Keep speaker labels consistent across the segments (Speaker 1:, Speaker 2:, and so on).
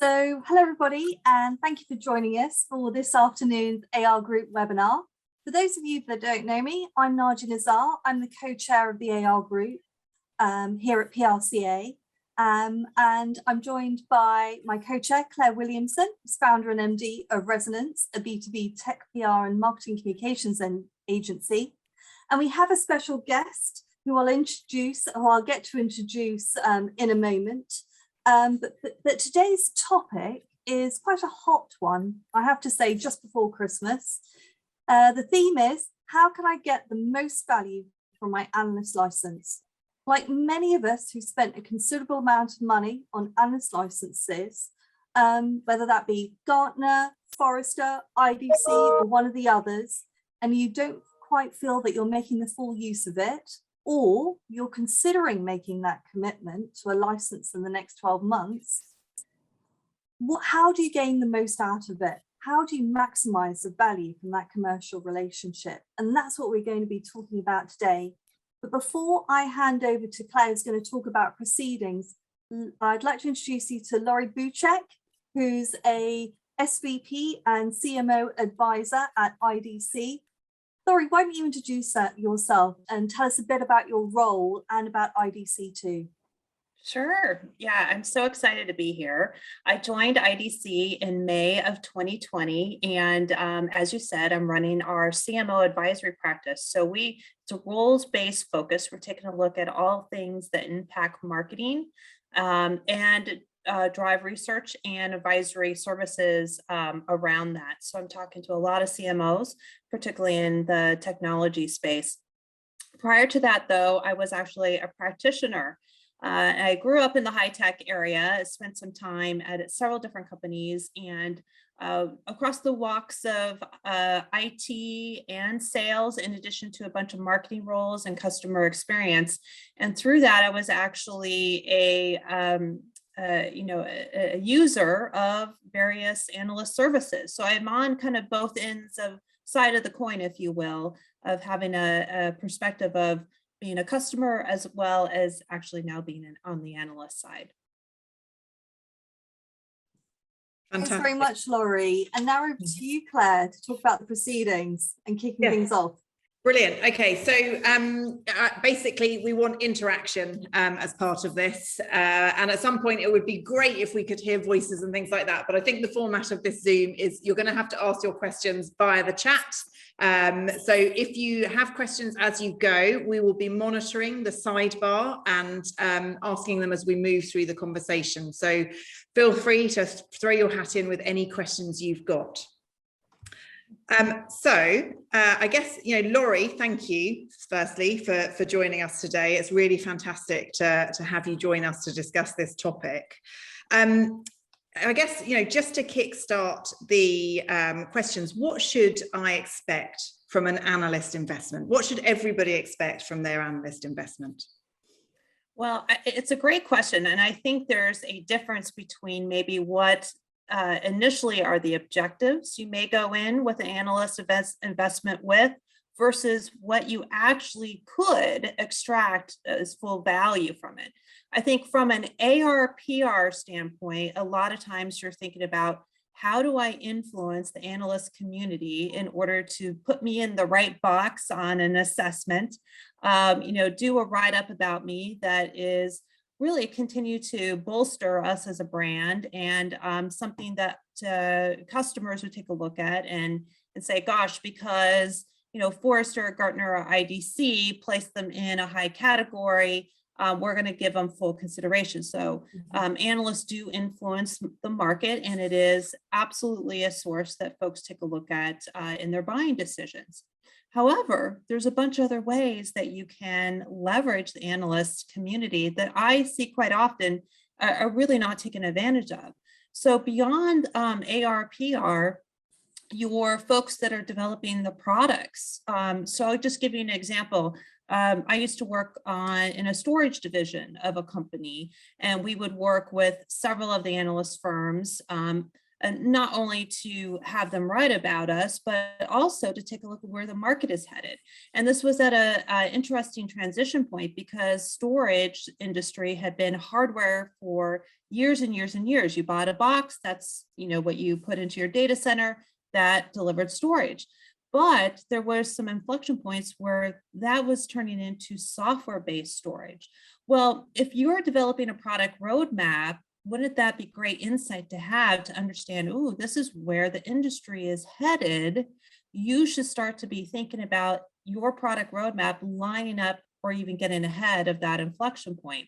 Speaker 1: Hello everybody, and thank you for joining us for this afternoon's AR Group webinar. For those of you that don't know me, I'm Nadia Nazar. I'm the co-chair of the AR Group here at PRCA, and I'm joined by my co-chair, Claire Williamson, who's founder and MD of Resonance, a B2B tech PR and marketing communications agency. And we have a special guest who I'll get to introduce in a moment. But today's topic is quite a hot one, I have to say, just before Christmas. The theme is, how can I get the most value from my analyst license? Like many of us who spent a considerable amount of money on analyst licenses, whether that be Gartner, Forrester, IDC, or one of the others, and you don't quite feel that you're making the full use of it, or you're considering making that commitment to a license in the next 12 months, how do you gain the most out of it? How do you maximize the value from that commercial relationship? And that's what we're going to be talking about today. But before I hand over to Claire, who's going to talk about proceedings, I'd like to introduce you to Laurie Buczek, who's a SVP and CMO advisor at IDC. Laurie, why don't you introduce yourself and tell us a bit about your role and about IDC too?
Speaker 2: Sure. Yeah, I'm so excited to be here. I joined IDC in May of 2020. And as you said, I'm running our CMO advisory practice. So it's a roles-based focus. We're taking a look at all things that impact marketing and drive research and advisory services around that. So I'm talking to a lot of CMOs, particularly in the technology space. Prior to that, though, I was actually a practitioner. I grew up in the high-tech area. I spent some time at several different companies and across the walks of IT and sales, in addition to a bunch of marketing roles and customer experience. And through that, I was actually a user of various analyst services. So I'm on kind of both ends of side of the coin, if you will, of having a perspective of being a customer as well as actually now being on the analyst side.
Speaker 1: Thanks very much, Laurie. And now over to you, Claire, to talk about the proceedings and kicking things off.
Speaker 3: Brilliant. Okay, so basically we want interaction as part of this. And at some point it would be great if we could hear voices and things like that. But I think the format of this Zoom is you're going to have to ask your questions via the chat. So if you have questions as you go, we will be monitoring the sidebar and asking them as we move through the conversation. So feel free to throw your hat in with any questions you've got. I guess, Laurie, thank you firstly for joining us today. It's really fantastic to have you join us to discuss this topic. I guess, just to kickstart the questions, what should I expect from an analyst investment? What should everybody expect from their analyst investment?
Speaker 2: Well, it's a great question. And I think there's a difference between maybe what initially are the objectives you may go in with an analyst investment with versus what you actually could extract as full value from it. I think from an AR/PR standpoint, a lot of times you're thinking about how do I influence the analyst community in order to put me in the right box on an assessment, do a write-up about me that is really continue to bolster us as a brand and something that customers would take a look at and say, gosh, because Forrester, Gartner, or IDC placed them in a high category, we're going to give them full consideration. So analysts do influence the market, and it is absolutely a source that folks take a look at in their buying decisions. However, there's a bunch of other ways that you can leverage the analyst community that I see quite often are really not taken advantage of. So beyond AR/PR, your folks that are developing the products. So I'll just give you an example. I used to work in a storage division of a company, and we would work with several of the analyst firms not only to have them write about us, but also to take a look at where the market is headed. And this was at a interesting transition point because storage industry had been hardware for years and years and years. You bought a box, that's what you put into your data center that delivered storage. But there were some inflection points where that was turning into software-based storage. Well, if you're developing a product roadmap, wouldn't that be great insight to have to understand, oh, this is where the industry is headed? You should start to be thinking about your product roadmap lining up or even getting ahead of that inflection point.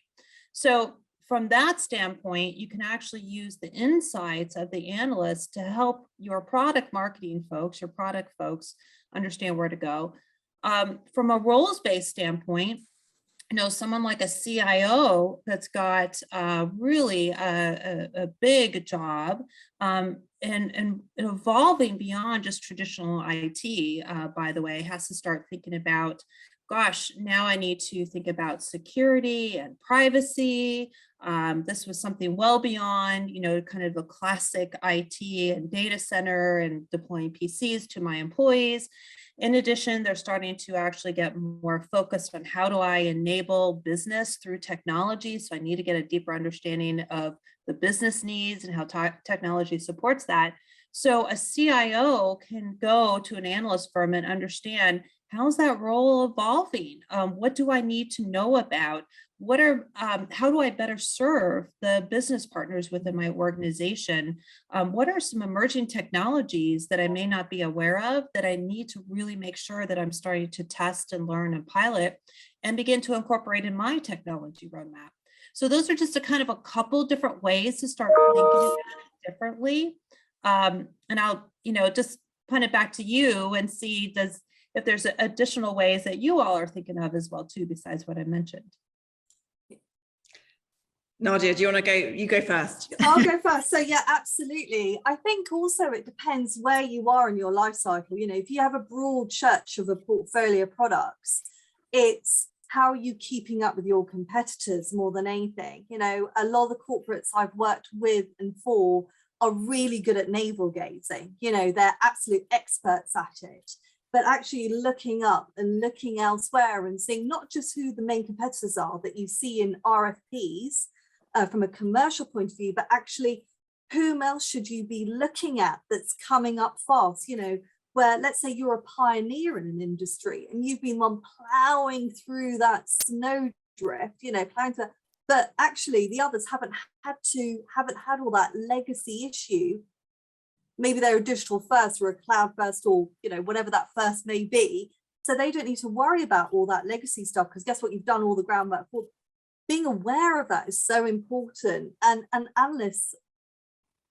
Speaker 2: So from that standpoint, you can actually use the insights of the analysts to help your product marketing folks, your product folks understand where to go. From a roles-based standpoint, someone like a CIO that's got really a big job and evolving beyond just traditional IT, by the way, has to start thinking about, gosh, now I need to think about security and privacy. This was something well beyond, kind of a classic IT and data center and deploying PCs to my employees. In addition, they're starting to actually get more focused on how do I enable business through technology. So I need to get a deeper understanding of the business needs and how technology supports that. So a CIO can go to an analyst firm and understand, how's that role evolving? What do I need to know about? How do I better serve the business partners within my organization? What are some emerging technologies that I may not be aware of that I need to really make sure that I'm starting to test and learn and pilot and begin to incorporate in my technology roadmap? So those are just a kind of a couple different ways to start thinking about it differently. And I'll, just punt it back to you and see if there's additional ways that you all are thinking of as well too, besides what I mentioned.
Speaker 3: Nadia, do you want to go? You go first.
Speaker 1: I'll go first. So yeah, absolutely. I think also it depends where you are in your life cycle. If you have a broad church of a portfolio of products, it's how are you keeping up with your competitors more than anything. A lot of the corporates I've worked with and for are really good at navel gazing. They're absolute experts at it. But actually looking up and looking elsewhere and seeing not just who the main competitors are that you see in RFPs from a commercial point of view, but actually whom else should you be looking at that's coming up fast, where let's say you're a pioneer in an industry and you've been one plowing through that snowdrift, plowing through, but actually the others haven't had all that legacy issue. Maybe they're a digital first or a cloud first or, whatever that first may be. So they don't need to worry about all that legacy stuff because guess what? You've done all the groundwork for. Being aware of that is so important. And analysts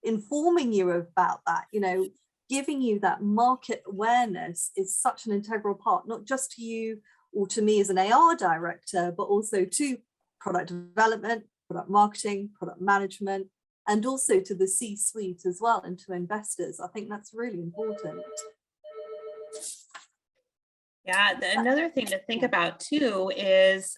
Speaker 1: informing you about that, giving you that market awareness is such an integral part, not just to you or to me as an AR director, but also to product development, product marketing, product management, and also to the C-suite as well and to investors. I think that's really important.
Speaker 2: Yeah, another thing to think about too is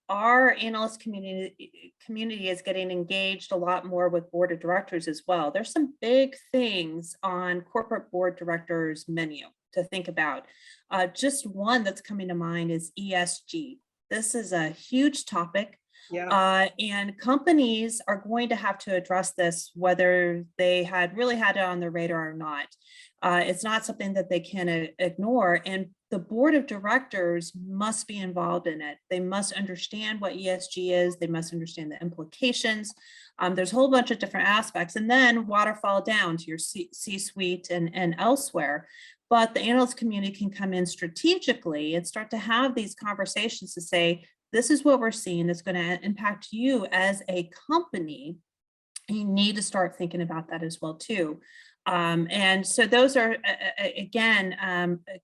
Speaker 2: our analyst community is getting engaged a lot more with board of directors as well. There's some big things on corporate board directors menu to think about. Just one that's coming to mind is ESG. This is a huge topic. Yeah. And companies are going to have to address this, whether they had really had it on their radar or not. It's not something that they can ignore. And the board of directors must be involved in it. They must understand what ESG is. They must understand the implications. There's a whole bunch of different aspects, and then waterfall down to your C-suite and elsewhere. But the analyst community can come in strategically and start to have these conversations to say, this is what we're seeing that's going to impact you as a company. You need to start thinking about that as well too. And so those are, again,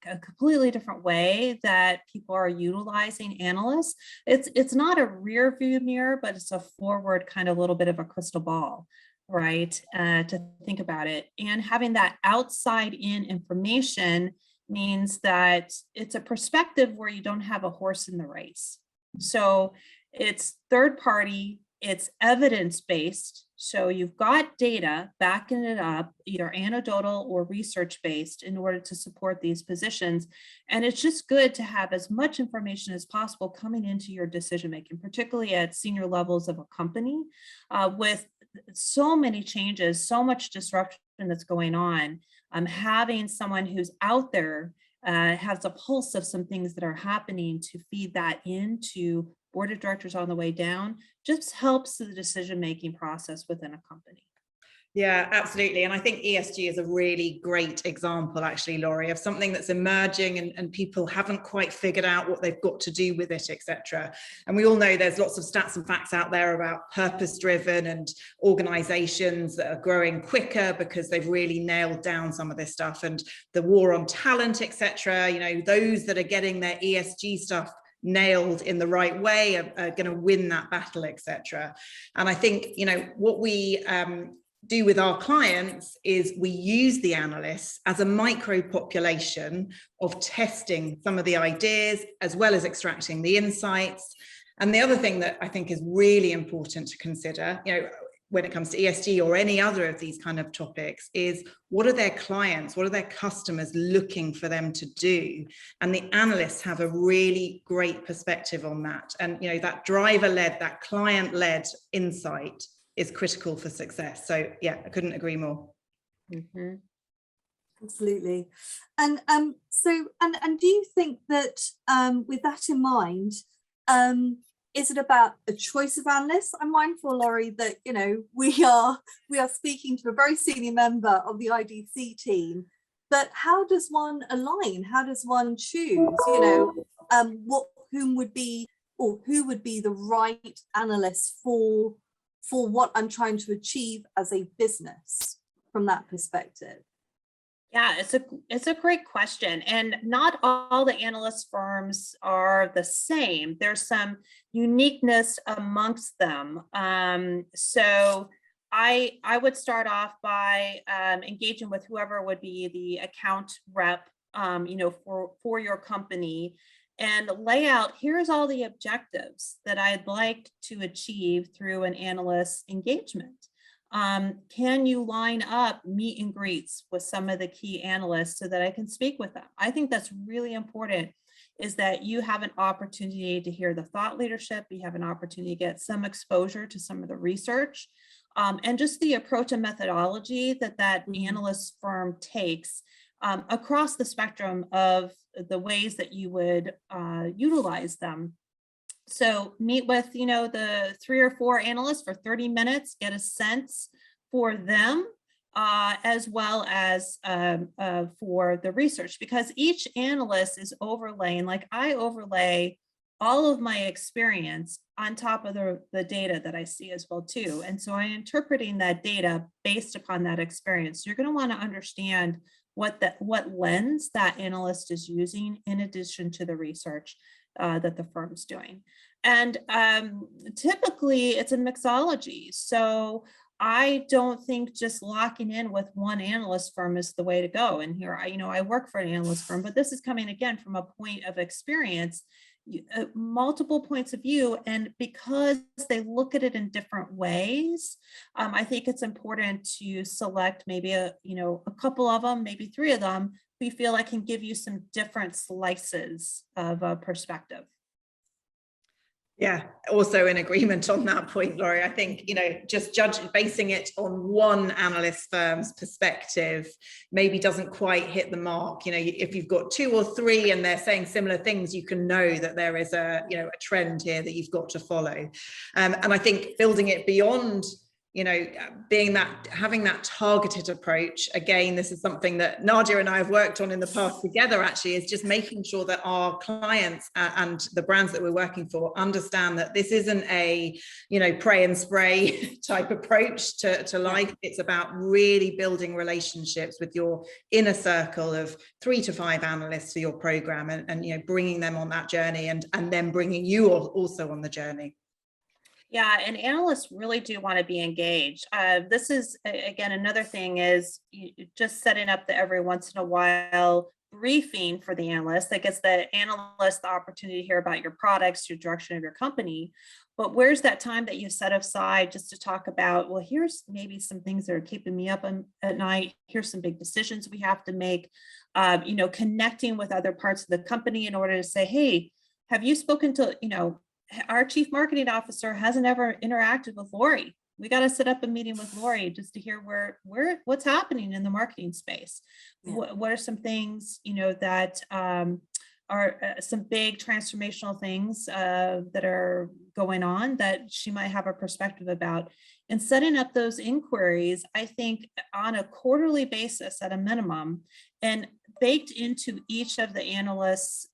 Speaker 2: a completely different way that people are utilizing analysts. It's not a rear view mirror, but it's a forward kind of little bit of a crystal ball, right? To think about it. And having that outside in information means that it's a perspective where you don't have a horse in the race. So it's third party It's evidence-based. So you've got data backing it up, either anecdotal or research-based, in order to support these positions. And it's just good to have as much information as possible coming into your decision-making, particularly at senior levels of a company, with so many changes, so much disruption that's going on. Having someone who's out there has a pulse of some things that are happening to feed that into board of directors on the way down just helps the decision-making process within a company.
Speaker 3: Yeah, absolutely. And I think ESG is a really great example, actually, Laurie, of something that's emerging and people haven't quite figured out what they've got to do with it, etc. And we all know there's lots of stats and facts out there about purpose-driven and organizations that are growing quicker because they've really nailed down some of this stuff, and the war on talent, etc. You know, those that are getting their ESG stuff nailed in the right way are going to win that battle, etc. And I think, you know, what we do with our clients is we use the analysts as a micro population of testing some of the ideas as well as extracting the insights. And the other thing that I think is really important to consider, you know, when it comes to ESG or any other of these kind of topics, is what are their clients, what are their customers looking for them to do? And the analysts have a really great perspective on that. And, you know, that driver-led, that client-led insight is critical for success. So yeah, I couldn't agree more.
Speaker 2: Mm-hmm.
Speaker 1: Absolutely. And do you think that with that in mind, is it about a choice of analysts? I'm mindful, Laurie, that, you know, we are speaking to a very senior member of the IDC team, but how does one align? How does one choose, you know, who would be the right analyst for what I'm trying to achieve as a business from that perspective?
Speaker 2: Yeah, it's a great question. And not all the analyst firms are the same. There's some uniqueness amongst them. So I would start off by engaging with whoever would be the account rep, you know, for your company, and lay out, here's all the objectives that I'd like to achieve through an analyst engagement. Can you line up meet and greets with some of the key analysts so that I can speak with them? I think that's really important, is that you have an opportunity to hear the thought leadership, you have an opportunity to get some exposure to some of the research, and just the approach and methodology that analyst firm takes across the spectrum of the ways that you would utilize them. So meet with, you know, the 3 or 4 analysts for 30 minutes, get a sense for them, as well as for the research, because each analyst is overlaying, like I overlay all of my experience on top of the data that I see as well too. And so I'm interpreting that data based upon that experience. You're going to want to understand what lens that analyst is using in addition to the research that the firm's doing. And typically it's a mixology. So I don't think just locking in with one analyst firm is the way to go. And here, I work for an analyst firm, but this is coming again from a point of experience, multiple points of view. And because they look at it in different ways, I think it's important to select maybe a couple of them, maybe 3 of them, we feel like can give you some different slices of a perspective.
Speaker 3: Yeah, also in agreement on that point, Laurie. I think, just basing it on one analyst firm's perspective maybe doesn't quite hit the mark. If you've got 2 or 3 and they're saying similar things, you can know that there is a trend here that you've got to follow. And I think building it beyond, having that targeted approach, again, this is something that Nadia and I have worked on in the past together, actually, is just making sure that our clients and the brands that we're working for understand that this isn't a, pray and spray type approach to life. It's about really building relationships with your inner circle of 3 to 5 analysts for your program and bringing them on that journey and then bringing you also on the journey.
Speaker 2: Yeah, and analysts really do want to be engaged. This is, again, another thing is just setting up the every once in a while briefing for the analyst that gives the analyst the opportunity to hear about your products, your direction of your company. But where's that time that you set aside just to talk about, well, here's maybe some things that are keeping me up at night. Here's some big decisions we have to make, connecting with other parts of the company in order to say, hey, have you spoken to, our chief marketing officer hasn't ever interacted with Laurie. We got to set up a meeting with Laurie just to hear what's happening in the marketing space. Yeah. What are some things, that are some big transformational things that are going on that she might have a perspective about. And setting up those inquiries, I think on a quarterly basis at a minimum, and baked into each of the analysts'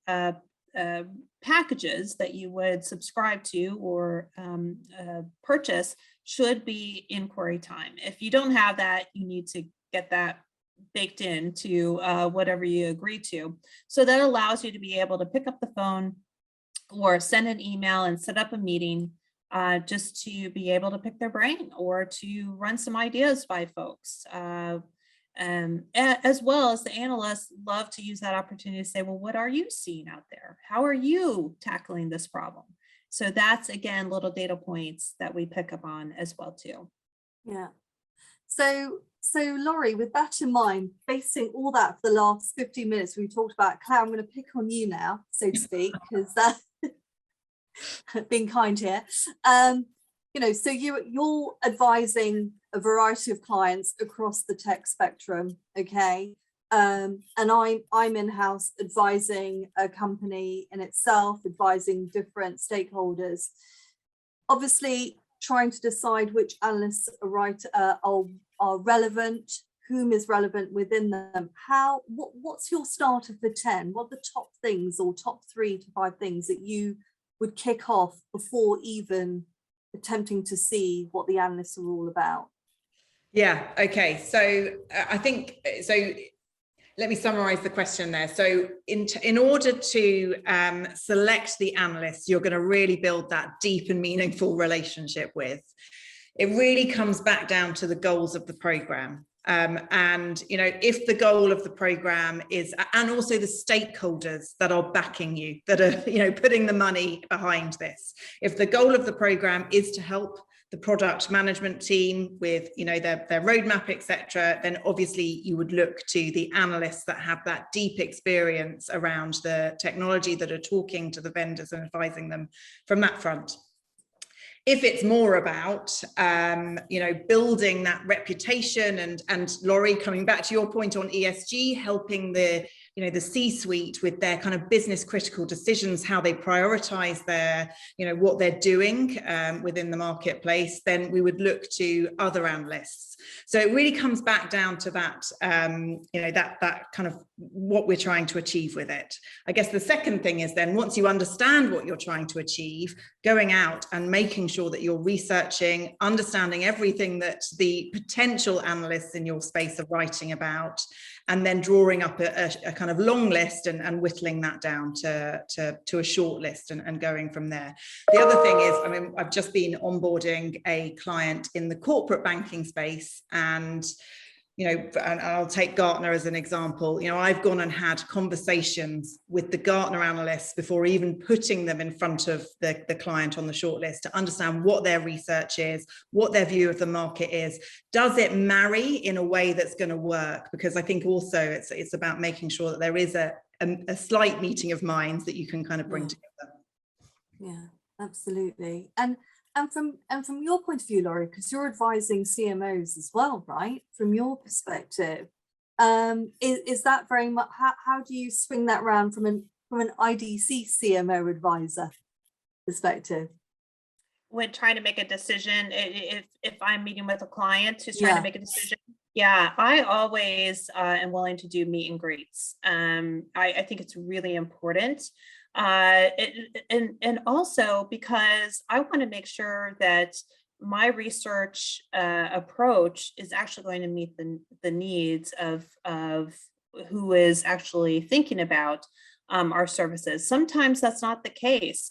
Speaker 2: packages that you would subscribe to or purchase should be inquiry time. If you don't have that, you need to get that baked into whatever you agree to. So that allows you to be able to pick up the phone or send an email and set up a meeting just to be able to pick their brain or to run some ideas by folks. As well as the analysts love to use that opportunity to say, well, what are you seeing out there? How are you tackling this problem? So that's, again, little data points that we pick up on as well, too.
Speaker 1: Yeah. So Laurie, with that in mind, basing all that for the last 15 minutes we talked about, Claire, I'm going to pick on you now, so to speak, because being kind here. So you're advising a variety of clients across the tech spectrum, okay? And I'm in-house advising a company in itself, advising different stakeholders. Obviously, trying to decide which analysts are relevant, whom is relevant within them. What's your starter for 10? What are the top things or top 3 to 5 things that you would kick off before even attempting to see what the analysts are all about?
Speaker 3: Yeah, okay. So I think, let me summarize the question there. So in order to select the analysts you're going to really build that deep and meaningful relationship with, it really comes back down to the goals of the program. And, if the goal of the program is, and also the stakeholders that are backing you, that are, putting the money behind this, if the goal of the program is to help the product management team with, their roadmap, etc., then obviously you would look to the analysts that have that deep experience around the technology, that are talking to the vendors and advising them from that front. If it's more about, building that reputation and Laurie, coming back to your point on ESG, helping the C-suite with their kind of business critical decisions, how they prioritize their, what they're doing within the marketplace, then we would look to other analysts. So it really comes back down to that, that kind of what we're trying to achieve with it. I guess the second thing is then, once you understand what you're trying to achieve, going out and making sure that you're researching, understanding everything that the potential analysts in your space are writing about, and then drawing up a kind of long list and whittling that down to a short list and going from there. The other thing is, I've just been onboarding a client in the corporate banking space, and and I'll take Gartner as an example. I've gone and had conversations with the Gartner analysts before even putting them in front of the client on the shortlist to understand what their research is, what their view of the market is. Does it marry in a way that's going to work? Because I think also it's about making sure that there is a slight meeting of minds that you can kind of bring together. Yeah,
Speaker 1: absolutely. And from your point of view, Laurie, because you're advising CMOs as well, right? From your perspective, is that very much, how do you swing that around from an IDC CMO advisor perspective?
Speaker 2: When trying to make a decision, if I'm meeting with a client who's trying to make a decision, I always am willing to do meet and greets. I think it's really important. And also because I want to make sure that my research approach is actually going to meet the needs of who is actually thinking about our services. Sometimes that's not the case.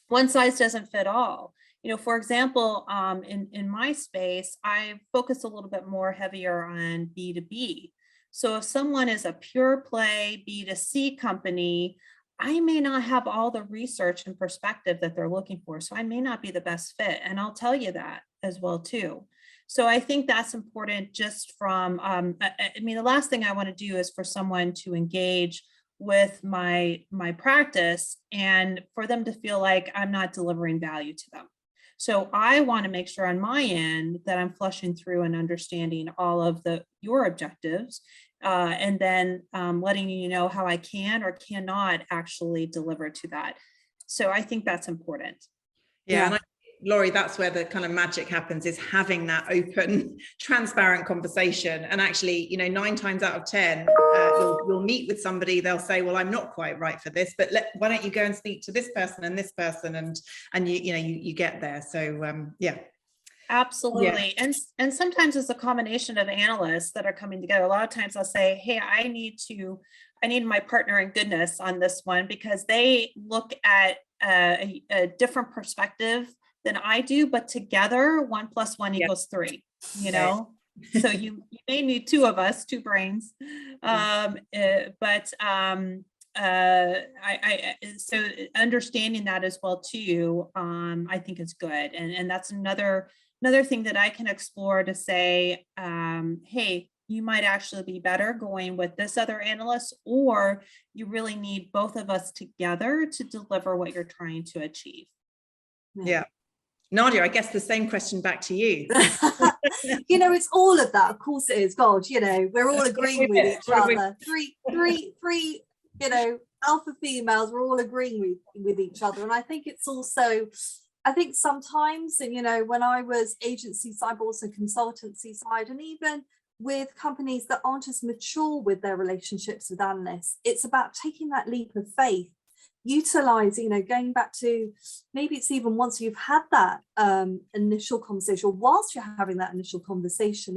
Speaker 2: One size doesn't fit all. For example, in my space, I focus a little bit more heavier on B2B. So if someone is a pure play B2C company, I may not have all the research and perspective that they're looking for. So I may not be the best fit. And I'll tell you that as well too. So I think that's important just from, I mean, the last thing I want to do is for someone to engage with my practice and for them to feel like I'm not delivering value to them. So I want to make sure on my end that I'm flushing through and understanding all of your objectives, and then letting you know how I can or cannot actually deliver to that. So I think that's important.
Speaker 3: Yeah. And Laurie, that's where the kind of magic happens, is having that open, transparent conversation. And actually, you know, 9 times out of 10, you'll meet with somebody, they'll say, well, I'm not quite right for this, but why don't you go and speak to this person and this person, and you get there. So yeah.
Speaker 2: Absolutely. Yeah. And sometimes it's a combination of analysts that are coming together. A lot of times I'll say, hey, I need my partner in goodness on this one, because they look at a different perspective than I do, but together 1 + 1 = 3, you know? So you may need 2 of us, 2 brains. So understanding that as well too, I think is good. And that's another thing that I can explore to say, hey, you might actually be better going with this other analyst, or you really need both of us together to deliver what you're trying to achieve.
Speaker 3: Yeah. Nadia, I guess the same question back to you.
Speaker 1: You know, it's all of that. Of course it is. God, you know, we're all agreeing with each other. Three, you know, alpha females, we're all agreeing with each other. And I think it's also, I think sometimes, and you know, when I was agency side, but also consultancy side, and even with companies that aren't as mature with their relationships with analysts, it's about taking that leap of faith, utilizing, you know, going back to maybe it's even once you've had that initial conversation, or whilst you're having that initial conversation,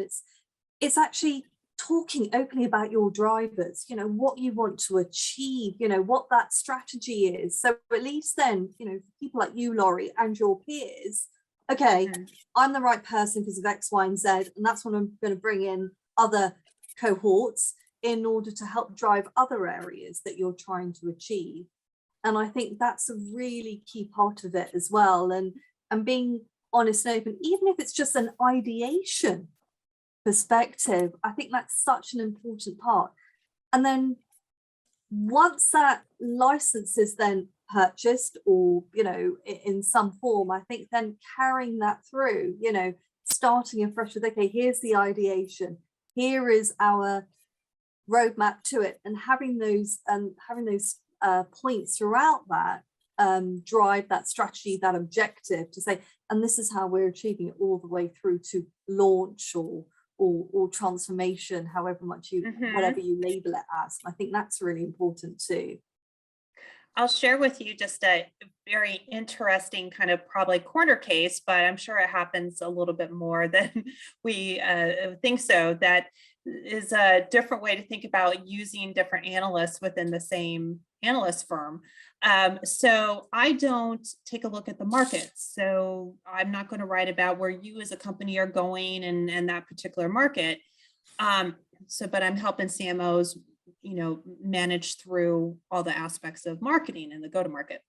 Speaker 1: it's actually talking openly about your drivers, you know, what you want to achieve, you know, what that strategy is. So at least then, you know, people like you, Laurie, and your peers, okay, I'm the right person because of X, Y, and Z, and that's when I'm going to bring in other cohorts in order to help drive other areas that you're trying to achieve. And I think that's a really key part of it as well. And being honest and open, even if it's just an ideation perspective, I think that's such an important part. And then once that license is then purchased, or, you know, in some form, I think then carrying that through, you know, starting afresh with, okay, here's the ideation, here is our roadmap to it, and having those points throughout that drive that strategy, that objective, to say, and this is how we're achieving it all the way through to launch or transformation, however much you whatever you label it as. I think that's really important too.
Speaker 2: I'll share with you just a very interesting kind of probably corner case, but I'm sure it happens a little bit more than we think. So that is a different way to think about using different analysts within the same analyst firm. So I don't take a look at the markets. So I'm not going to write about where you as a company are going and that particular market. But I'm helping CMOs, you know, manage through all the aspects of marketing and the go-to-market.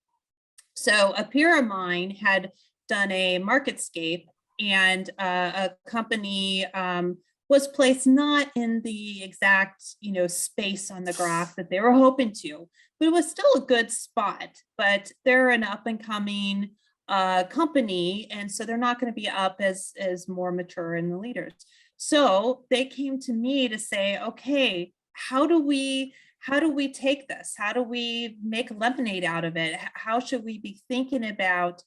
Speaker 2: So a peer of mine had done a MarketScape, and a company was placed not in the exact, you know, space on the graph that they were hoping to, but it was still a good spot. But they're an up and coming company, and so they're not going to be up as more mature in the leaders. So they came to me to say, okay, how do we take this? How do we make lemonade out of it? How should we be thinking about,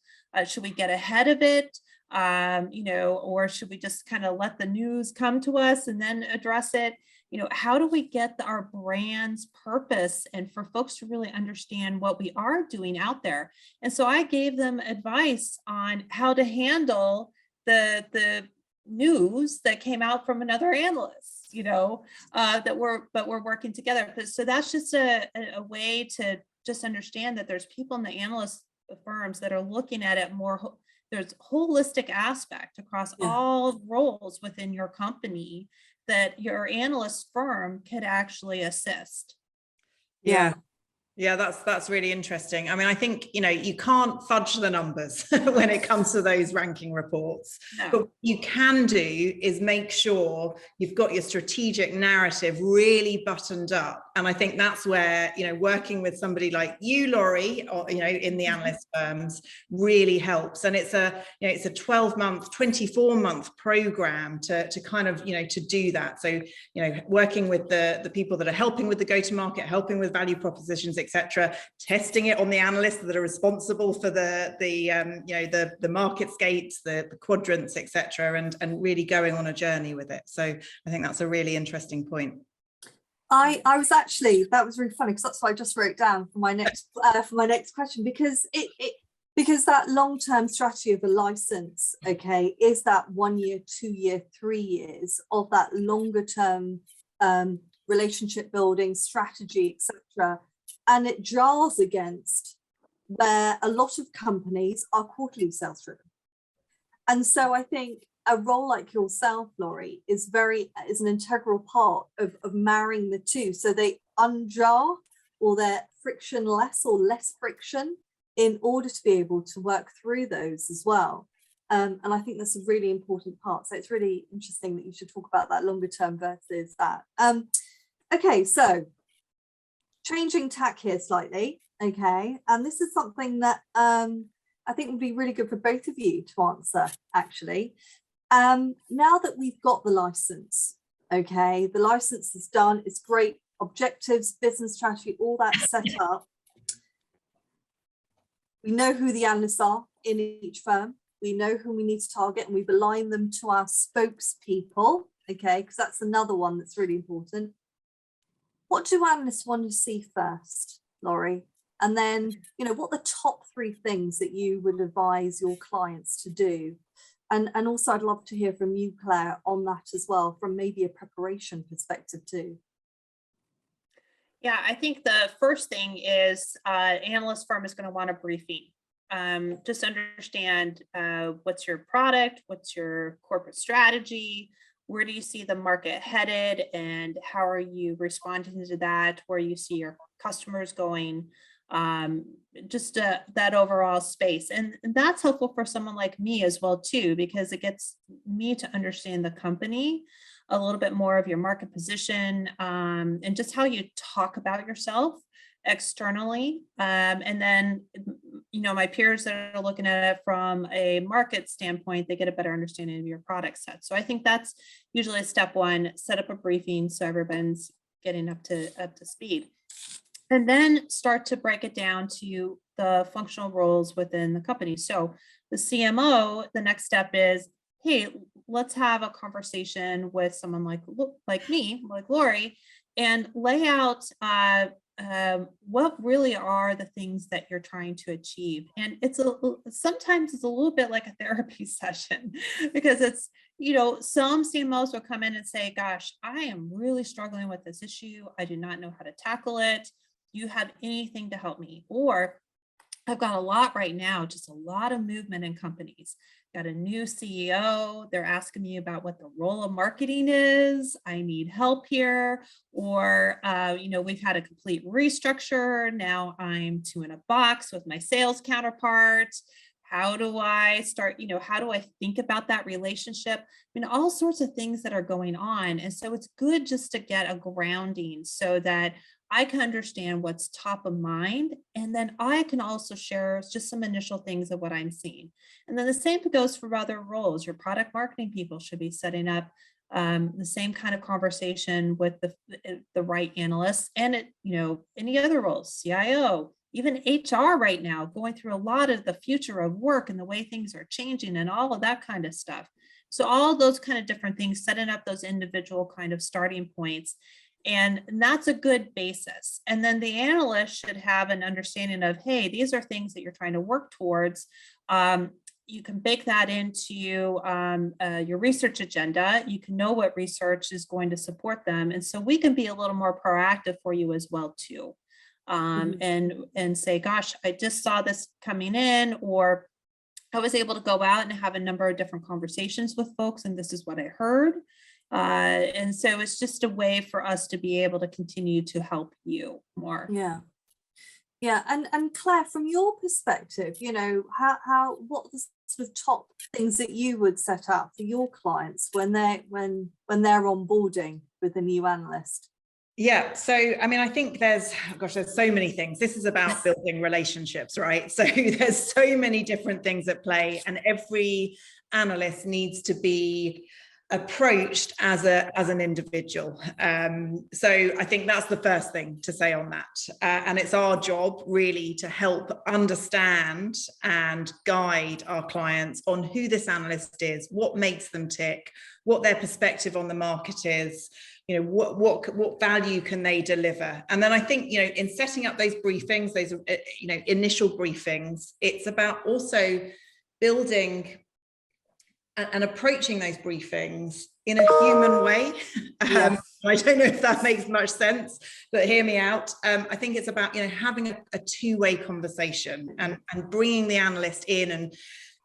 Speaker 2: should we get ahead of it? You know, or should we just kind of let the news come to us and then address it? You know, how do we get our brand's purpose and for folks to really understand what we are doing out there? And so I gave them advice on how to handle the news that came out from another analyst, you know, that we're working together. So that's just a way to just understand that there's people in the analyst firms that are looking at it more. There's holistic aspect across all roles within your company that your analyst firm could actually assist.
Speaker 3: Yeah, that's really interesting. I mean, I think, you can't fudge the numbers when it comes to those ranking reports.
Speaker 2: No.
Speaker 3: But what you can do is make sure you've got your strategic narrative really buttoned up. And I think that's where, working with somebody like you, Laurie, or, in the analyst firms really helps. And it's a 12-month, 24-month program to kind of, to do that. So, working with the people that are helping with the go-to-market, helping with value propositions, etc., testing it on the analysts that are responsible for the marketscapes, the quadrants, etc., and really going on a journey with it. So I think that's a really interesting point.
Speaker 1: I was actually, that was really funny, because that's what I just wrote down for my next question, because because that long-term strategy of a license, okay, is that 1 year, 2 year, 3 years of that longer term relationship building strategy, etc. And it jars against where a lot of companies are quarterly sales driven. And so I think a role like yourself, Laurie, is an integral part of marrying the two. So they unjar, or they're frictionless or less friction, in order to be able to work through those as well. And I think that's a really important part. So it's really interesting that you should talk about that longer term versus that. Okay, so changing tack here slightly, okay, and this is something that I think would be really good for both of you to answer, actually. Now that we've got the license, okay, the license is done, it's great, objectives, business strategy, all that set up. We know who the analysts are in each firm, we know who we need to target, and we've aligned them to our spokespeople, okay, because that's another one that's really important. What do analysts want to see first, Laurie? And then, what are the top 3 things that you would advise your clients to do? And also, I'd love to hear from you, Claire, on that as well, from maybe a preparation perspective too.
Speaker 2: Yeah, I think the first thing is analyst firm is going to want a briefing. Just understand what's your product, what's your corporate strategy, where do you see the market headed, and how are you responding to that, where you see your customers going, just that overall space. And that's helpful for someone like me as well too, because it gets me to understand the company, a little bit more of your market position, and just how you talk about yourself externally. And then, my peers that are looking at it from a market standpoint, they get a better understanding of your product set. So I think that's usually step 1, set up a briefing so everyone's getting up to speed. And then start to break it down to the functional roles within the company. So the CMO, the next step is, hey, let's have a conversation with someone like me, like Laurie, and lay out what really are the things that you're trying to achieve. And sometimes it's a little bit like a therapy session, because it's, some CMOs will come in and say, gosh, I am really struggling with this issue. I do not know how to tackle it. Do you have anything to help me? Or I've got a lot right now, just a lot of movement in companies. Got a new CEO. They're asking me about what the role of marketing is. I need help here. Or, we've had a complete restructure. Now I'm 2 in a box with my sales counterpart. How do I start, how do I think about that relationship? All sorts of things that are going on. And so it's good just to get a grounding so that I can understand what's top of mind. And then I can also share just some initial things of what I'm seeing. And then the same goes for other roles. Your product marketing people should be setting up the same kind of conversation with the right analysts, and any other roles, CIO, even HR right now, going through a lot of the future of work and the way things are changing and all of that kind of stuff. So all those kind of different things, setting up those individual kind of starting points. And that's a good basis. And then the analyst should have an understanding of, hey, these are things that you're trying to work towards. You can bake that into your research agenda. You can know what research is going to support them. And so we can be a little more proactive for you as well too. And say, gosh, I just saw this coming in, or I was able to go out and have a number of different conversations with folks, and this is what I heard. And so it's just a way for us to be able to continue to help you more.
Speaker 1: Yeah. Yeah, and Claire, from your perspective, you know, what are the sort of top things that you would set up for your clients when they're onboarding with a new analyst?
Speaker 3: Yeah, so I mean, I think there's so many things. This is about building relationships, right? So there's so many different things at play, and every analyst needs to be approached as an individual. So I think that's the first thing to say on that. And it's our job really to help understand and guide our clients on who this analyst is, what makes them tick, what their perspective on the market is, you know, what value can they deliver. And then I think, you know, in setting up those briefings, those, you know, initial briefings, it's about also building and approaching those briefings in a human way.
Speaker 1: Yeah.
Speaker 3: I don't know if that makes much sense, but hear me out. I think it's about, you know, having a two-way conversation and bringing the analyst in and,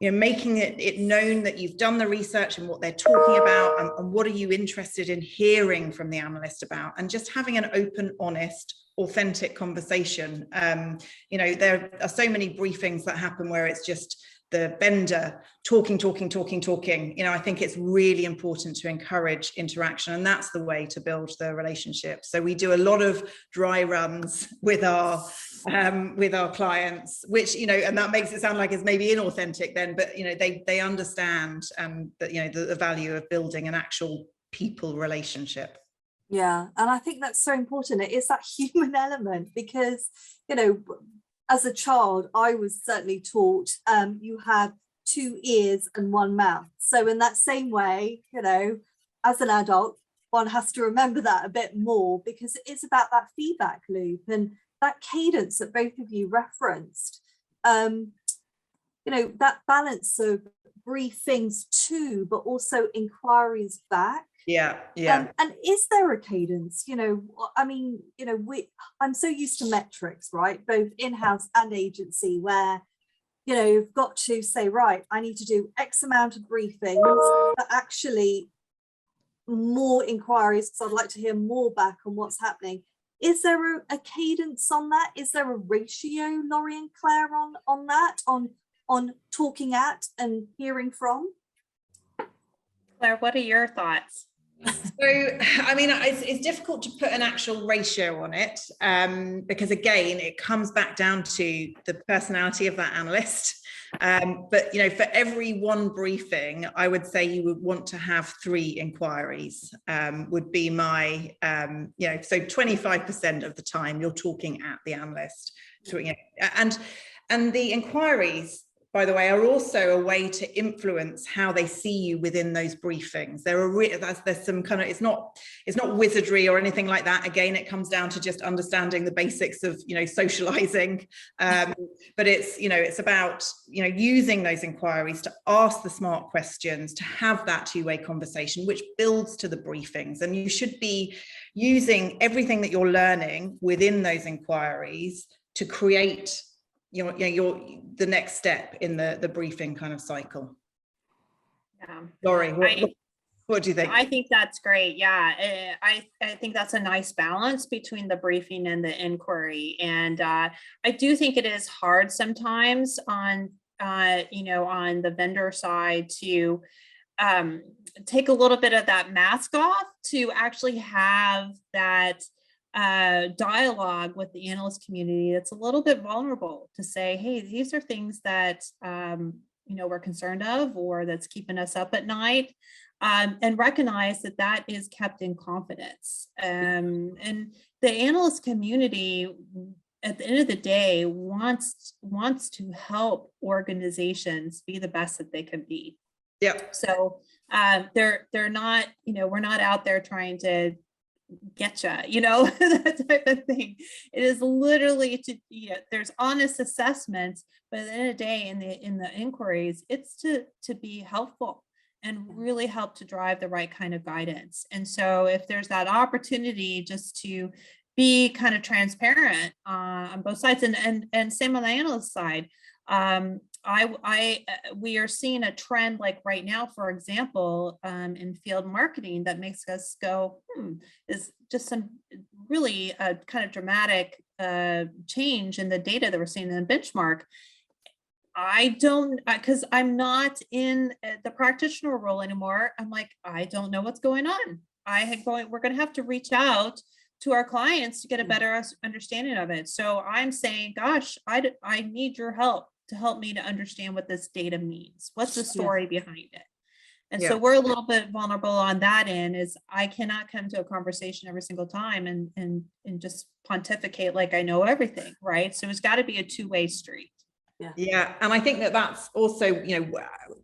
Speaker 3: you know, making it known that you've done the research and what they're talking about and what are you interested in hearing from the analyst about, and just having an open, honest, authentic conversation. You know, there are so many briefings that happen where it's just the vendor talking. You know, I think it's really important to encourage interaction, and that's the way to build the relationship. So we do a lot of dry runs with our clients, which, you know, and that makes it sound like it's maybe inauthentic then, but, you know, they understand that, you know, the value of building an actual people relationship.
Speaker 1: Yeah, and I think that's so important. It is that human element, because, you know, as a child, I was certainly taught you have two ears and one mouth. So in that same way, you know, as an adult, one has to remember that a bit more, because it is about that feedback loop and that cadence that both of you referenced. You know, that balance of briefings to, but also inquiries back.
Speaker 3: Yeah.
Speaker 1: And is there a cadence? You know, I mean, you know, I'm so used to metrics, right? Both in-house and agency, where, you know, you've got to say, right, I need to do X amount of briefings, but actually more inquiries, because I'd like to hear more back on what's happening. Is there a cadence on that? Is there a ratio, Laurie and Claire, on that, on talking at and hearing from?
Speaker 2: Claire, what are your thoughts?
Speaker 3: So, I mean, it's difficult to put an actual ratio on it, because again, it comes back down to the personality of that analyst. But, you know, for every one briefing, I would say you would want to have 3 inquiries, would be my, you know, so 25% of the time you're talking at the analyst. So, you know, and the inquiries, by the way, are also a way to influence how they see you within those briefings. There's some kind of, it's not wizardry or anything like that. Again, it comes down to just understanding the basics of, you know, socializing. But it's, you know, it's about, you know, using those inquiries to ask the smart questions, to have that two-way conversation, which builds to the briefings. And you should be using everything that you're learning within those inquiries to create the next step in the briefing kind of cycle.
Speaker 2: Yeah.
Speaker 3: Laurie, what do you think?
Speaker 2: I think that's great. Yeah, I think that's a nice balance between the briefing and the inquiry. And I do think it is hard sometimes on, you know, on the vendor side to take a little bit of that mask off to actually have that dialogue with the analyst community. It's a little bit vulnerable to say, hey, these are things that you know, we're concerned of, or that's keeping us up at night, and recognize that that is kept in confidence. And the analyst community, at the end of the day, wants to help organizations be the best that they can be.
Speaker 3: Yeah.
Speaker 2: So they're not, you know, we're not out there trying to getcha, you know, that type of thing. It is literally to, you know, there's honest assessments, but at the end of the day, in the inquiries, it's to be helpful and really help to drive the right kind of guidance. And so if there's that opportunity just to be kind of transparent on both sides, and same on the analyst side, We are seeing a trend like right now, for example, in field marketing that makes us go, is just some really kind of dramatic change in the data that we're seeing in the benchmark. I don't, because I'm not in the practitioner role anymore. I'm like, I don't know what's going on. We're going to have to reach out to our clients to get a better understanding of it. So I'm saying, gosh, I need your help to help me to understand what this data means. What's the story behind it? And so we're a little bit vulnerable on that end, is I cannot come to a conversation every single time and just pontificate like I know everything, right? So it's got to be a two-way street.
Speaker 3: Yeah, and I think that that's also, you know,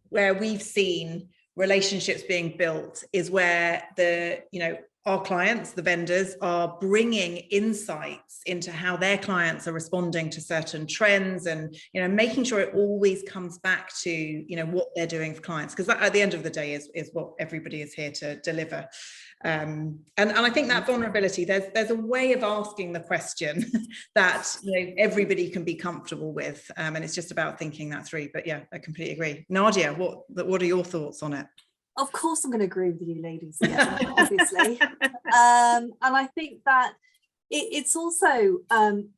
Speaker 3: where we've seen relationships being built is where the, you know, our clients, the vendors, are bringing insights into how their clients are responding to certain trends, and, you know, making sure it always comes back to, you know, what they're doing for clients, because that at the end of the day is what everybody is here to deliver. And I think that vulnerability, there's a way of asking the question that, you know, everybody can be comfortable with, and it's just about thinking that through. But yeah, I completely agree. Nadia, what are your thoughts on it?
Speaker 1: Of course, I'm going to agree with you, ladies, obviously. And I think that it's also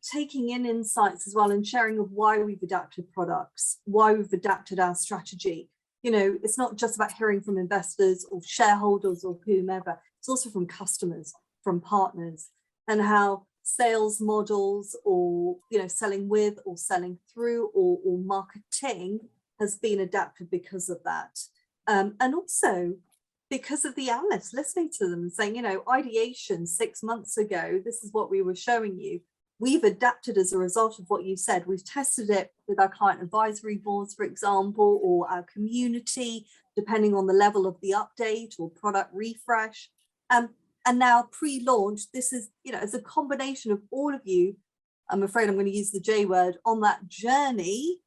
Speaker 1: taking in insights as well, and sharing of why we've adapted products, why we've adapted our strategy. You know, it's not just about hearing from investors or shareholders or whomever. It's also from customers, from partners, and how sales models, or, you know, selling with or selling through or marketing has been adapted because of that. And also because of the analysts, listening to them and saying, you know, ideation 6 months ago, this is what we were showing you. We've adapted as a result of what you said. We've tested it with our client advisory boards, for example, or our community, depending on the level of the update or product refresh. And now pre-launch, this is, you know, as a combination of all of you, I'm afraid I'm going to use the J word, on that journey.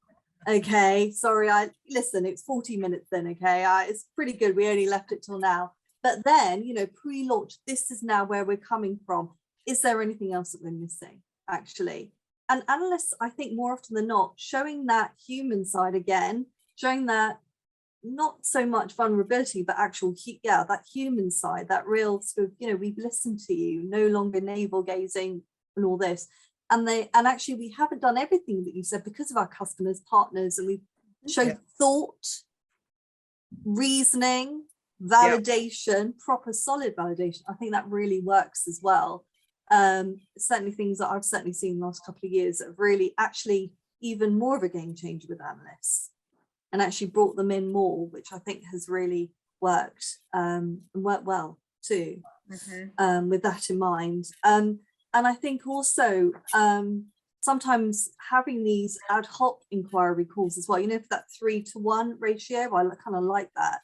Speaker 1: Okay, sorry, listen, it's 40 minutes then, okay, it's pretty good, we only left it till now. But then, you know, pre-launch, this is now where we're coming from. Is there anything else that we're missing, actually? And analysts, I think more often than not, showing that human side again, showing that not so much vulnerability, but actual, that human side, that real sort of, you know, we've listened to you, no longer navel gazing and all this. And actually we haven't done everything that you said because of our customers, partners, and we've showed thought, reasoning, validation, proper solid validation. I think that really works as well. Certainly things that I've certainly seen in the last couple of years that have really actually even more of a game changer with analysts, and actually brought them in more, which I think has really worked, and worked well too, with that in mind. And I think also sometimes having these ad hoc inquiry calls as well, you know, for that 3-to-1 ratio, I kind of like that,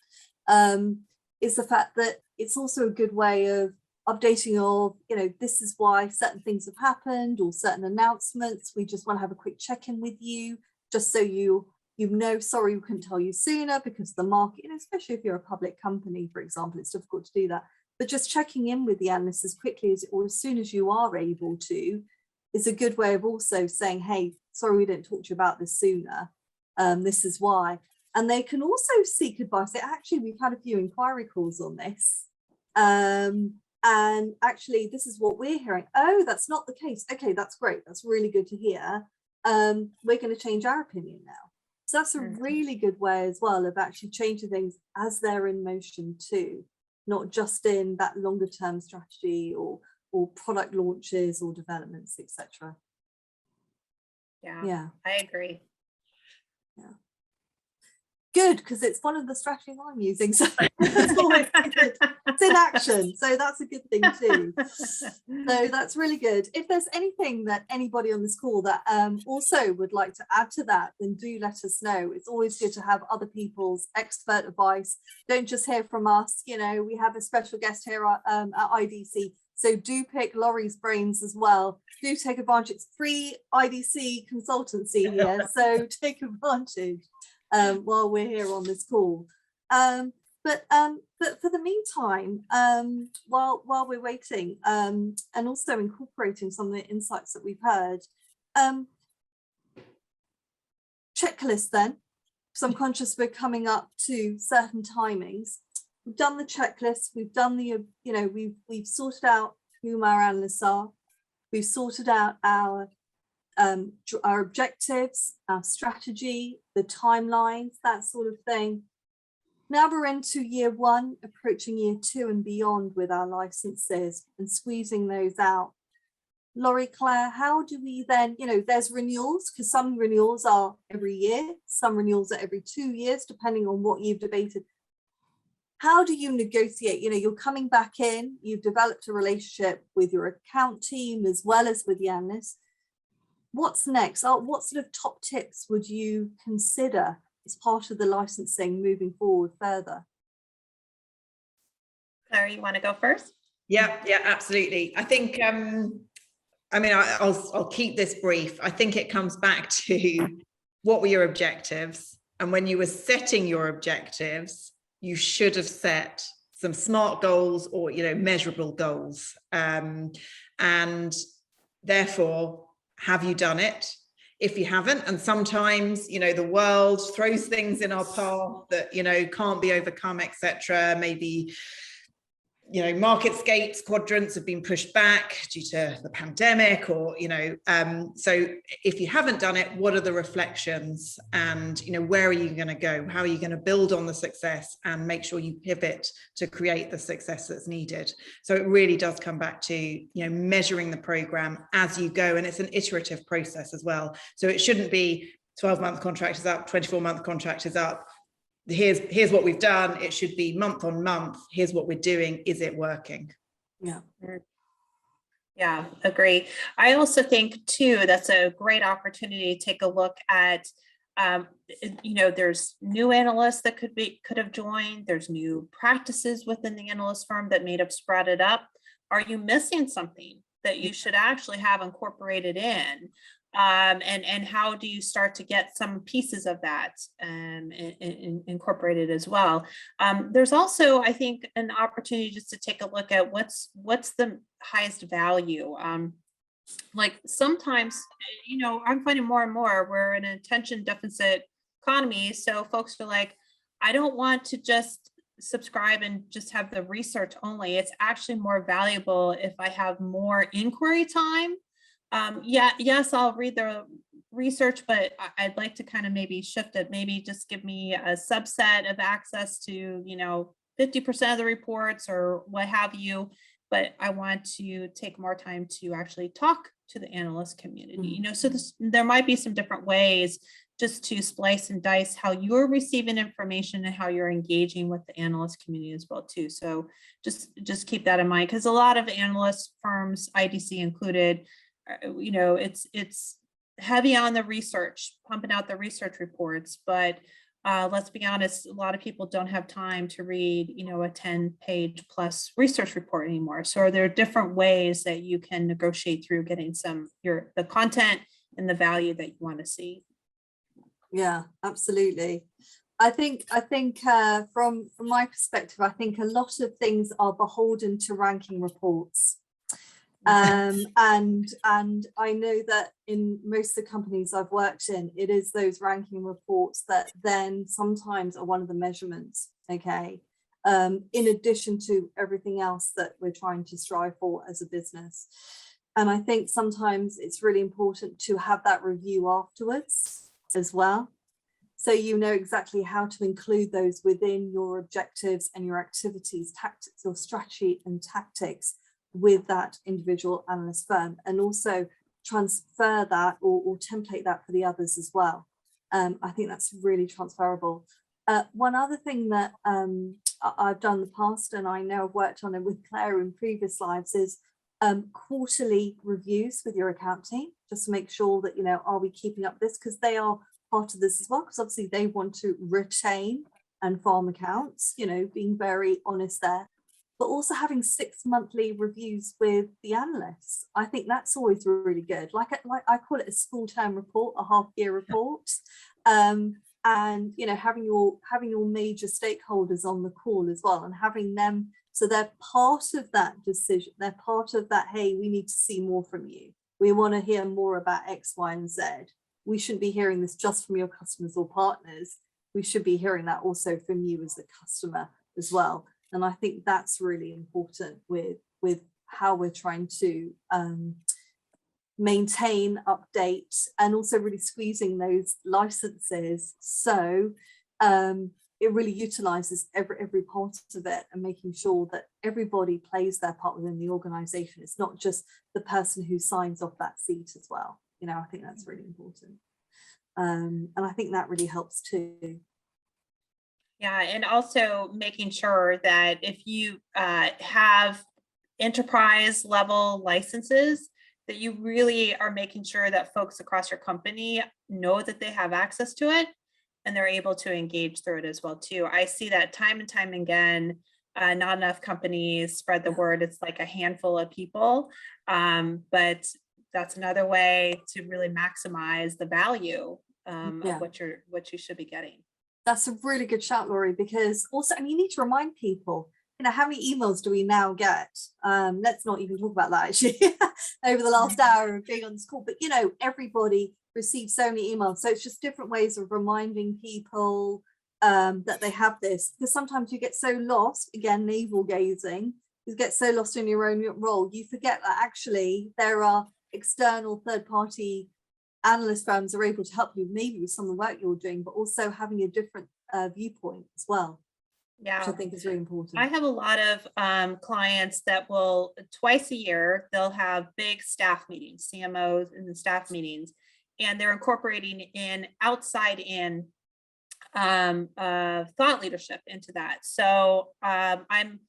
Speaker 1: is the fact that it's also a good way of updating of, you know, this is why certain things have happened or certain announcements. We just want to have a quick check-in with you, just so you know, sorry we couldn't tell you sooner because the market, you know, especially if you're a public company, for example, it's difficult to do that. But just checking in with the analysts as quickly as, or as soon as you are able to, is a good way of also saying, hey, sorry we didn't talk to you about this sooner. This is why. And they can also seek advice. Actually, we've had a few inquiry calls on this. And actually, this is what we're hearing. Oh, that's not the case. Okay, that's great. That's really good to hear. We're going to change our opinion now. So that's a really good way as well of actually changing things as they're in motion too. Not just in that longer term strategy or product launches or developments, etc. Yeah,
Speaker 2: I agree.
Speaker 1: Yeah, good, because it's one of the strategies I'm using, so it's always good. It's in action, so that's a good thing too. So that's really good. If there's anything that anybody on this call that also would like to add to that, then do let us know. It's always good to have other people's expert advice. Don't just hear from us. You know, we have a special guest here at IDC, so do pick Laurie's brains as well. Do take advantage. It's free IDC consultancy here, so take advantage while we're here on this call. But for the meantime, while we're waiting, and also incorporating some of the insights that we've heard, Checklist then, because I'm conscious we're coming up to certain timings. We've done the checklist, we've done the, we've sorted out whom our analysts are, we've sorted out our objectives, our strategy, the timelines, that sort of thing. Now we're into year one, approaching year two and beyond with our licenses and squeezing those out. Laurie, Claire, how do we then, there's renewals, because some renewals are every year, some renewals are every 2 years, depending on what you've debated. How do you negotiate? You're coming back in, you've developed a relationship with your account team as well as with the analysts. What's next? What sort of top tips would you consider as part of the licensing moving forward further?
Speaker 2: Claire, you want to go first?
Speaker 3: Yeah, absolutely. I think, I'll keep this brief. I think it comes back to what were your objectives? And when you were setting your objectives, you should have set some SMART goals or, measurable goals. And therefore, have you done it? If you haven't, and sometimes, the world throws things in our path that, can't be overcome, etc. Maybe, marketscapes, quadrants have been pushed back due to the pandemic or, so if you haven't done it, what are the reflections and, where are you going to go? How are you going to build on the success and make sure you pivot to create the success that's needed? So it really does come back to, measuring the program as you go. And it's an iterative process as well. So it shouldn't be 12-month contract is up, 24-month contract is up. Here's what we've done. It should be month on month. Here's what we're doing. Is it working?
Speaker 2: Yeah, agree. I also think too, that's a great opportunity to take a look at, there's new analysts that could have joined. There's new practices within the analyst firm that may have sprouted up. Are you missing something that you should actually have incorporated in? And how do you start to get some pieces of that incorporated as well? There's also, I think, an opportunity just to take a look at what's the highest value. Like sometimes, I'm finding more and more we're in an attention deficit economy. So folks are like, I don't want to just subscribe and just have the research only. It's actually more valuable if I have more inquiry time. Yes, I'll read the research, but I'd like to kind of maybe shift it, maybe just give me a subset of access to, 50% of the reports or what have you, but I want to take more time to actually talk to the analyst community, so there might be some different ways just to splice and dice how you're receiving information and how you're engaging with the analyst community as well too. So just keep that in mind, because a lot of analyst firms, IDC included, it's heavy on the research, pumping out the research reports, but let's be honest, a lot of people don't have time to read, a 10-page plus research report anymore. So are there different ways that you can negotiate through getting the content and the value that you want to see?
Speaker 1: Yeah, absolutely. I think from my perspective, I think a lot of things are beholden to ranking reports. And I know that in most of the companies I've worked in, it is those ranking reports that then sometimes are one of the measurements, okay, in addition to everything else that we're trying to strive for as a business. And I think sometimes it's really important to have that review afterwards as well, so you know exactly how to include those within your objectives and your activities, tactics, or strategy and tactics with that individual analyst firm, and also transfer that or template that for the others as well. I think that's really transferable. One other thing that I've done in the past, and I know I've worked on it with Claire in previous lives, is quarterly reviews with your account team, just to make sure that, are we keeping up this? Because they are part of this as well, because obviously they want to retain and farm accounts, being very honest there. But also having 6 monthly reviews with the analysts. I think that's always really good. Like I call it a school term report, a half-year report. And having your major stakeholders on the call as well, and having them, so they're part of that decision. They're part of that, hey, we need to see more from you. We want to hear more about X, Y, and Z. we shouldn't be hearing this just from your customers or partners. We should be hearing that also from you as the customer as well. And I think that's really important with how we're trying to maintain, update, and also really squeezing those licenses. So it really utilizes every part of it, and making sure that everybody plays their part within the organization. It's not just the person who signs off that seat as well. I think that's really important. And I think that really helps too.
Speaker 2: Yeah, and also making sure that if you have enterprise level licenses, that you really are making sure that folks across your company know that they have access to it and they're able to engage through it as well too. I see that time and time again. Not enough companies spread the word. It's like a handful of people, but that's another way to really maximize the value of what you should be getting.
Speaker 1: That's a really good shout, Laurie, because also, you need to remind people, how many emails do we now get? Let's not even talk about that actually over the last hour of being on this call, but everybody receives so many emails. So it's just different ways of reminding people that they have this, because sometimes you get so lost, again, navel gazing, you get so lost in your own role, you forget that actually there are external third-party analyst firms are able to help you maybe with some of the work you're doing, but also having a different viewpoint as well.
Speaker 2: Yeah,
Speaker 1: which I think is really important.
Speaker 2: I have a lot of clients that will twice a year, they'll have big staff meetings, CMOs and the staff meetings, and they're incorporating in outside in thought leadership into that. So I'm,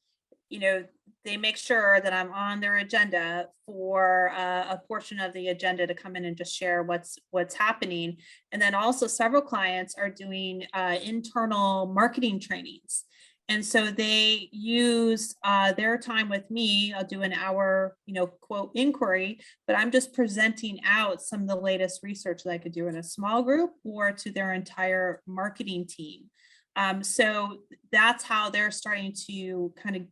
Speaker 2: they make sure that I'm on their agenda for a portion of the agenda to come in and just share what's happening. And then also several clients are doing internal marketing trainings. And so they use their time with me. I'll do an hour, quote inquiry, but I'm just presenting out some of the latest research that I could do in a small group or to their entire marketing team. So that's how they're starting to kind of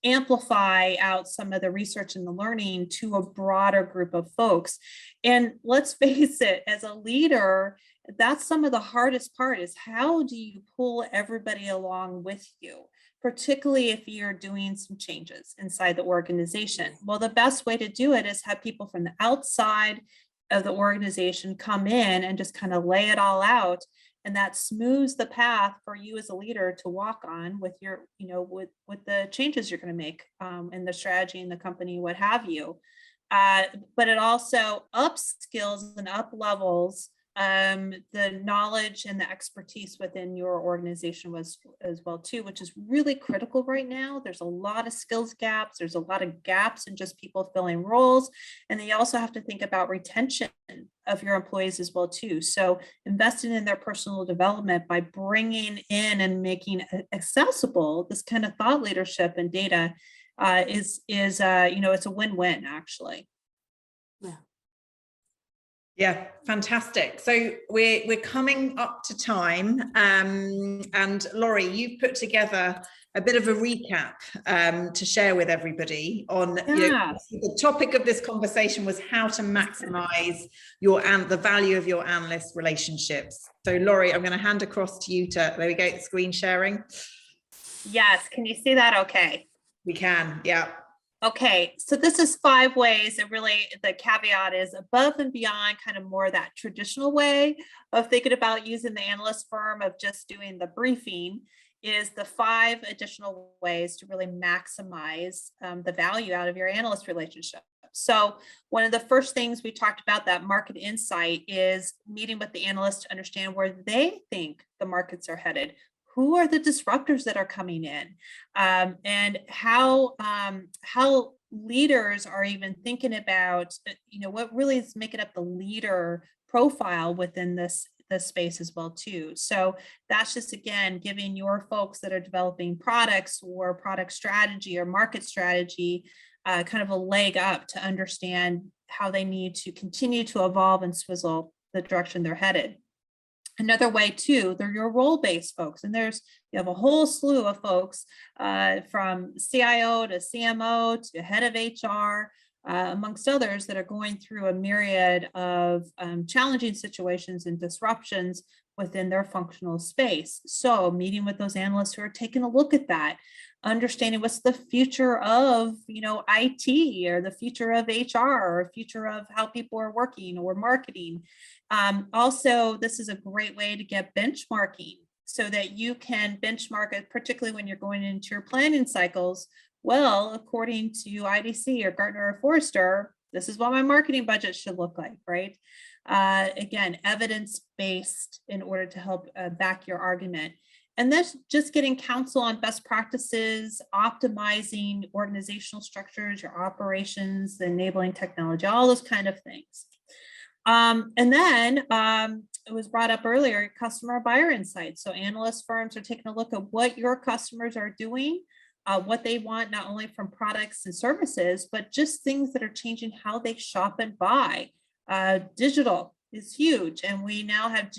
Speaker 2: amplify out some of the research and the learning to a broader group of folks. And let's face it, as a leader, that's some of the hardest part, is how do you pull everybody along with you, particularly if you're doing some changes inside the organization. Well, the best way to do it is have people from the outside of the organization come in and just kind of lay it all out. And that smooths the path for you as a leader to walk on with your, with the changes you're going to make in the strategy in the company, what have you. But it also upskills and up levels the knowledge and the expertise within your organization as well too, which is really critical right now. There's a lot of skills gaps. There's a lot of gaps in just people filling roles. And then you also have to think about retention of your employees as well too. So investing in their personal development by bringing in and making accessible this kind of thought leadership and data is it's a win-win actually.
Speaker 3: Yeah, fantastic. So we're coming up to time, and Laurie, you've put together a bit of a recap to share with everybody on the topic of this conversation was how to maximize the value of your analyst relationships. So Laurie, I'm going to hand across to you there we go, screen sharing.
Speaker 2: Yes, can you see that okay?
Speaker 3: We can, yeah.
Speaker 2: Okay, so this is 5 ways, and really the caveat is above and beyond kind of more that traditional way of thinking about using the analyst firm of just doing the briefing, is the 5 additional ways to really maximize the value out of your analyst relationship. So one of the first things we talked about, that market insight, is meeting with the analyst to understand where they think the markets are headed. Who are the disruptors that are coming in, and how leaders are even thinking about, what really is making up the leader profile within this space as well too. So that's just, again, giving your folks that are developing products or product strategy or market strategy kind of a leg up to understand how they need to continue to evolve and swizzle the direction they're headed. Another way too, they're your role-based folks, and you have a whole slew of folks from CIO to CMO to head of HR amongst others, that are going through a myriad of challenging situations and disruptions within their functional space. So meeting with those analysts who are taking a look at that, understanding what's the future of, IT, or the future of HR, or future of how people are working or marketing. Also, this is a great way to get benchmarking so that you can benchmark it, particularly when you're going into your planning cycles. Well, according to IDC or Gartner or Forrester, this is what my marketing budget should look like, right? Again, evidence-based in order to help back your argument. And then just getting counsel on best practices, optimizing organizational structures, your operations, the enabling technology, all those kind of things. And then it was brought up earlier, customer buyer insights. So analyst firms are taking a look at what your customers are doing, what they want, not only from products and services, but just things that are changing how they shop and buy. Digital is huge, and we now have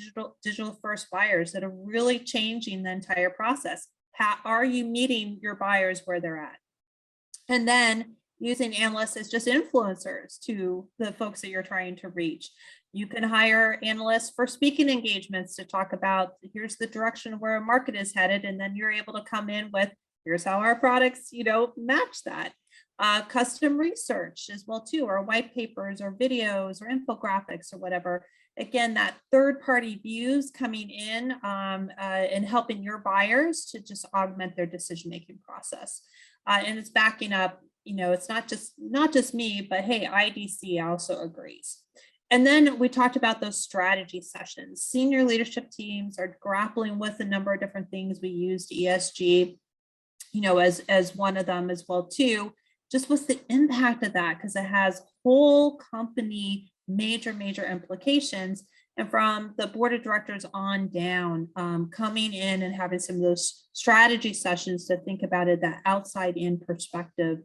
Speaker 2: digital first buyers that are really changing the entire process. How are you meeting your buyers where they're at? And then using analysts as just influencers to the folks that you're trying to reach. You can hire analysts for speaking engagements to talk about, here's the direction where a market is headed, and then you're able to come in with, here's how our products, match that. Custom research as well too, or white papers or videos or infographics or whatever. Again, that third-party views coming in and helping your buyers to just augment their decision-making process. And it's backing up, it's not just me, but hey, IDC also agrees. And then we talked about those strategy sessions. Senior leadership teams are grappling with a number of different things. We used ESG, as one of them as well too. Just what's the impact of that? Because it has whole company major implications. And from the board of directors on down, coming in and having some of those strategy sessions to think about it, that outside in perspective,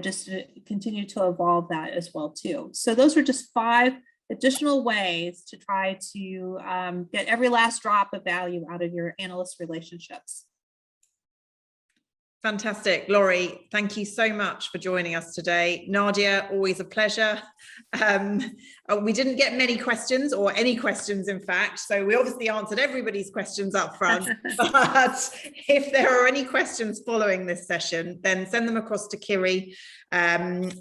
Speaker 2: just to continue to evolve that as well too. So those are just 5 additional ways to try to get every last drop of value out of your analyst relationships.
Speaker 3: Fantastic. Laurie, thank you so much for joining us today. Nadia, always a pleasure. We didn't get many questions, or any questions, in fact, so we obviously answered everybody's questions up front. But if there are any questions following this session, then send them across to Kiri, and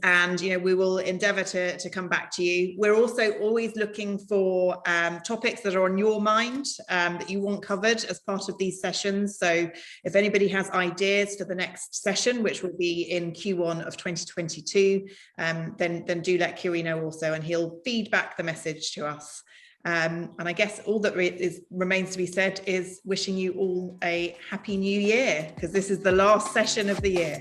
Speaker 3: we will endeavour to come back to you. We're also always looking for topics that are on your mind that you want covered as part of these sessions. So if anybody has ideas for the next session, which will be in Q1 of 2022, then do let Kiri know also, and he'll feed back the message to us. And I guess all that remains to be said is wishing you all a happy new year, because this is the last session of the year.